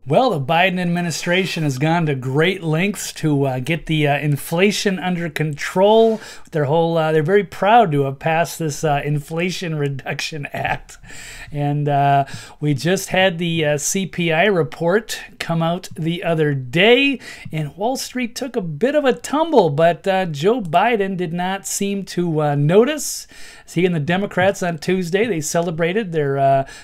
Well, the Biden administration has gone to great lengths to get the inflation under control. They're very proud to have passed this Inflation Reduction Act. And we just had the CPI report come out the other day, and Wall Street took a bit of a tumble, but Joe Biden did not seem to notice. He and the Democrats on Tuesday, they celebrated their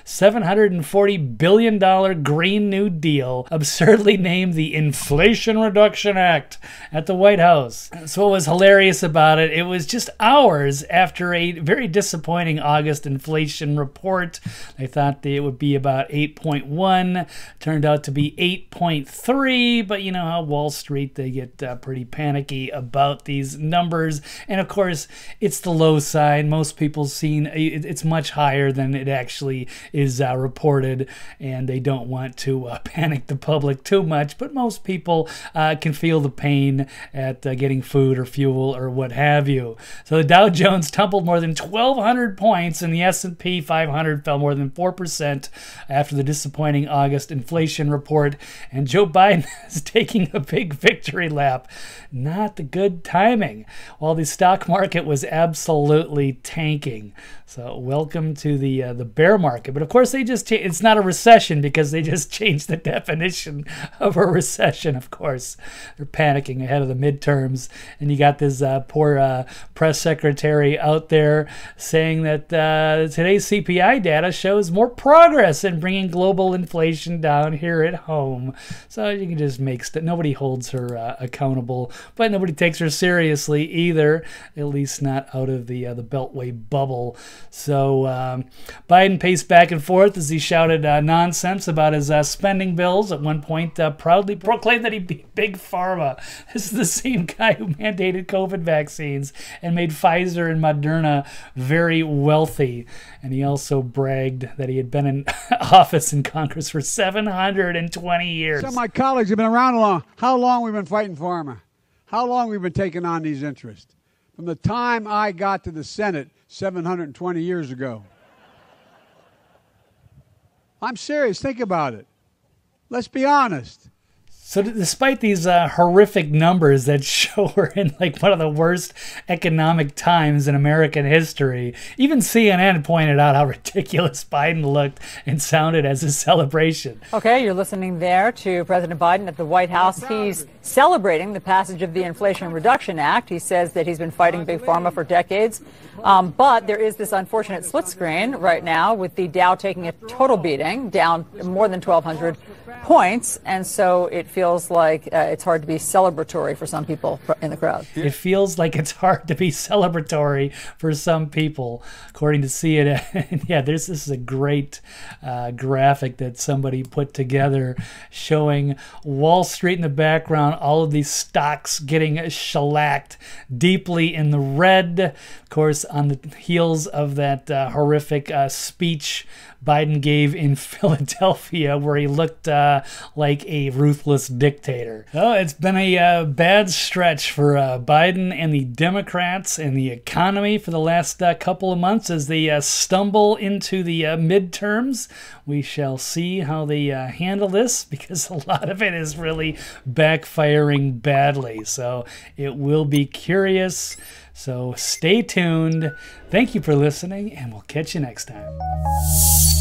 $740 billion Green New Deal, absurdly named the Inflation Reduction Act, at the White House. So what was hilarious about it, it was just hours after a very disappointing August inflation report. They thought it would be about 8.1, turned out to be 8.3, but you know how Wall Street, they get pretty panicky about these numbers. And of course, it's the low side. Most people seen it's much higher than it actually is reported, and they don't want to panic the public too much, but most people can feel the pain at getting food or fuel or what have you. So the Dow Jones tumbled more than 1,200 points, and the S&P 500 fell more than 4% after the disappointing August inflation report, and Joe Biden is taking a big victory lap. Not the good timing. While the stock market was absolutely tanking. So welcome to the bear market. But of course, it's not a recession because they just changed the definition of a recession, of course. They're panicking ahead of the midterms. And you got this poor press secretary out there saying that today's CPI data shows more progress in bringing global inflation down here at home. So you can just make nobody holds her accountable, but nobody takes her seriously either, at least not out of the Beltway bubble. So Biden paced back and forth as he shouted nonsense about his spending bills. At one point, proudly proclaimed that he beat Big Pharma. This is the same guy who mandated COVID vaccines and made Pfizer and Moderna very wealthy. And he also bragged that he had been in office in Congress for 720 years. Some of my colleagues have been around long. How long we've been fighting pharma? How long we've been taking on these interests? From the time I got to the Senate 720 years ago. I'm serious. Think about it. Let's be honest. So despite these horrific numbers that show we're in like one of the worst economic times in American history, even CNN pointed out how ridiculous Biden looked and sounded as a celebration. Okay, you're listening there to President Biden at the White House. He's celebrating the passage of the Inflation Reduction Act. He says that he's been fighting Big Pharma for decades. But there is this unfortunate split screen right now with the Dow taking a total beating, down more than 1,200 points, and so it feels like it's hard to be celebratory for some people in the crowd. It feels like it's hard to be celebratory for some people, according to CNN. Yeah, this is a great graphic that somebody put together showing Wall Street in the background, all of these stocks getting shellacked deeply in the red. Of course, on the heels of that horrific speech Biden gave in Philadelphia, where he looked like a ruthless dictator. Oh, it's been a bad stretch for Biden and the Democrats and the economy for the last couple of months as they stumble into the midterms. We shall see how they handle this, because a lot of it is really backfiring badly. So it will be curious. So stay tuned. Thank you for listening, and we'll catch you next time.